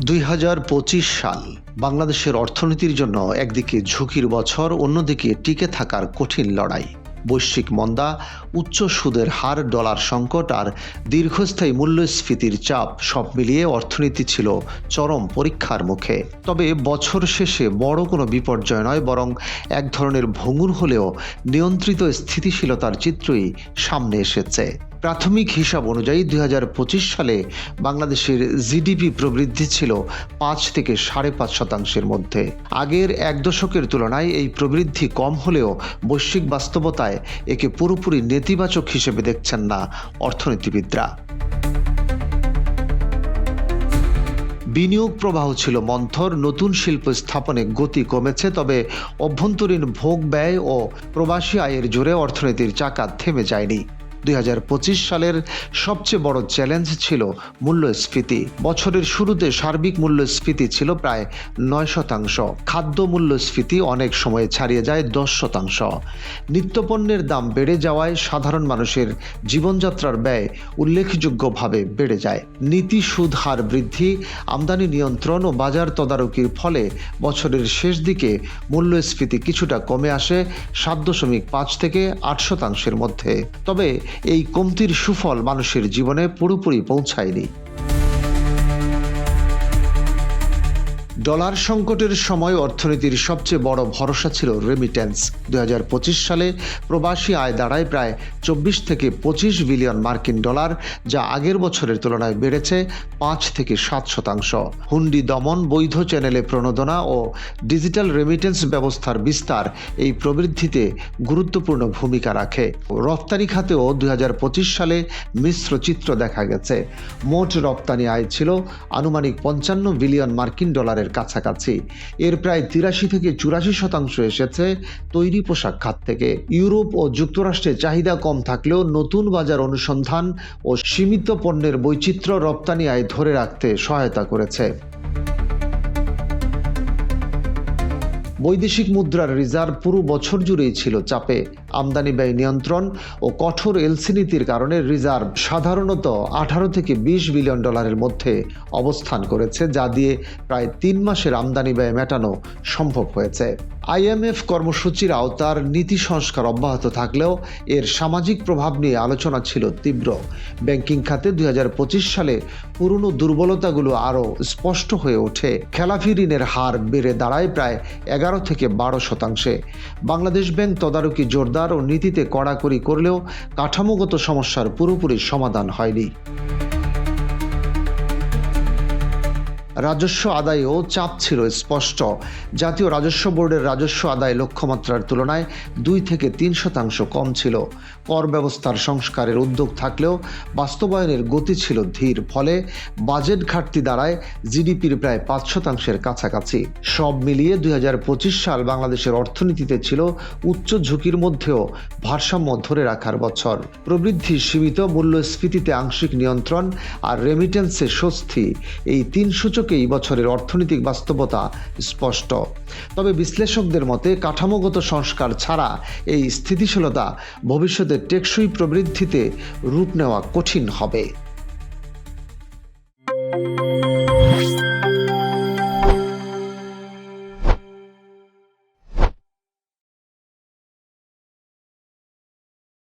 2025 সাল বাংলাদেশের অর্থনীতির জন্য একদিকে ঝুঁকির বছর, অন্যদিকে টিকে থাকার কঠিন লড়াই। বৈশ্বিক মন্দা, উচ্চ সুদের হার, ডলার সংকট আর দীর্ঘস্থায়ী মূল্যস্ফীতির চাপ সব মিলিয়ে অর্থনীতি ছিল চরম পরীক্ষার মুখে। তবে বছর শেষে বড় কোনো বিপর্যয় নয়, বরং এক ধরনের ভঙ্গুর হলেও নিয়ন্ত্রিত স্থিতিশীলতার চিত্রই সামনে এসেছে। প্রাথমিক হিসাব অনুযায়ী 2025 সালে বাংলাদেশের জিডিপি প্রবৃদ্ধি ছিল 5 থেকে 5.5% মধ্যে। আগের এক দশকের তুলনায় এই প্রবৃদ্ধি কম হলেও বৈশ্বিক বাস্তবতায় একে পুরোপুরি নেতিবাচক হিসেবে দেখছেন না অর্থনীতিবিদরা। বিনিয়োগ প্রবাহ ছিল মন্থর, নতুন শিল্প স্থাপনে গতি কমেছে, তবে অভ্যন্তরীণ ভোগ ব্যয় ও প্রবাসী আয়ের জোরে অর্থনীতির চাকা থেমে যায়নি। 2025 সালের সবচেয়ে বড় চ্যালেঞ্জ ছিল মূল্যস্ফীতি। বছরের শুরুতে সার্বিক মূল্যস্ফীতি ছিল প্রায় 9%। খাদ্য মূল্যস্ফীতি অনেক সময় ছাড়িয়ে যায় 10%। নিত্যপণ্যের দাম বেড়ে যাওয়ায় সাধারণ মানুষের জীবনযাত্রার ব্যয় উল্লেখযোগ্যভাবে বেড়ে যায়। নীতি সুদ হার বৃদ্ধি, আমদানি নিয়ন্ত্রণ ও বাজার তদারকির ফলে বছরের শেষ দিকে মূল্যস্ফীতি কিছুটা কমে আসে 7.5 থেকে 8% মধ্যে। তবে এই কমতির সুফল মানুষের জীবনে পুরোপুরি পৌঁছায়নি। ডলার সংকটের সময় অর্থনীতির সবচেয়ে বড় ভরসা ছিল রেমিটেন্স। 2025 সালে প্রবাসী আয় দাঁড়ায় প্রায় 24 থেকে 25 বিলিয়ন মার্কিন ডলার, যা আগের বছরের তুলনায় বেড়েছে 5 থেকে 7%। হুন্ডি দমন, বৈধ চ্যানেলে প্রণোদনা ও ডিজিটাল রেমিটেন্স ব্যবস্থার বিস্তার এই প্রবৃদ্ধিতে গুরুত্বপূর্ণ ভূমিকা রাখে। রপ্তানি খাতেও 2025 সালে মিশ্র চিত্র দেখা গেছে। মোট রপ্তানি আয় ছিল আনুমানিক 55 বিলিয়ন মার্কিন ডলারের কাছাকাছি। এর প্রায় 83 থেকে 84% এসেছে তৈরি পোশাক খাত থেকে। ইউরোপ ও যুক্তরাষ্ট্রে চাহিদা কম থাকলেও নতুন বাজার অনুসন্ধান ও সীমিত পণ্যের বৈচিত্র্য রপ্তানি আয় ধরে রাখতে সহায়তা করেছে। বৈদেশিক মুদ্রার রিজার্ভ পুরো বছর জুড়েই ছিল চাপে। আমদানি ব্যয় নিয়ন্ত্রণ ও কঠোর এলসি নীতির কারণে রিজার্ভ সাধারণত 18 থেকে 20 বিলিয়ন ডলারের মধ্যে অবস্থান করেছে, যা দিয়ে প্রায় 3 মাসের আমদানি ব্যয় মেটানো সম্ভব হয়েছে। IMF কর্মসূচির আওতার নীতি সংস্কার অব্যাহত থাকলেও এর সামাজিক প্রভাব নিয়ে আলোচনা ছিল তীব্র। ব্যাংকিং খাতে 2025 সালে পুরনো দুর্বলতাগুলো আরও স্পষ্ট হয়ে ওঠে। খেলাফি ঋণের হার বেড়ে দাঁড়ায় প্রায় 11 থেকে 12%। বাংলাদেশ ব্যাংক তদারকি জোরদার ও নীতিতে কড়াকড়ি করলেও কাঠামোগত সমস্যার পুরোপুরি সমাধান হয়নি। রাজস্ব আদায়েও চাপ ছিল স্পষ্ট। জাতীয় রাজস্ব বোর্ডের রাজস্ব আদায় লক্ষ্যমাত্রার তুলনায় 2 থেকে 3% কম ছিল। কর ব্যবস্থার সংস্কারের উদ্যোগ থাকলেও বাস্তবায়নের গতি ছিল ধীর, ফলে বাজেট ঘাটতি দাঁড়ায় জিডিপির প্রায় 5% কাছাকাছি। সব মিলিয়ে 2025 সাল বাংলাদেশের অর্থনীতিতে ছিল উচ্চ ঝুঁকির মধ্যেও ভারসাম্য ধরে রাখার বছর। প্রবৃদ্ধি সীমিত, মূল্যস্ফীতিতে আংশিক নিয়ন্ত্রণ আর রেমিটেন্সে স্বস্তি, এই 3 সূচক এই বছরের অর্থনৈতিক বাস্তবতা স্পষ্ট। তবে বিশ্লেষকদের মতে কাঠামোগত সংস্কার ছাড়া এই স্থিতিশীলতা ভবিষ্যতে টেকসই প্রবৃদ্ধিতে রূপ নেওয়া কঠিন হবে।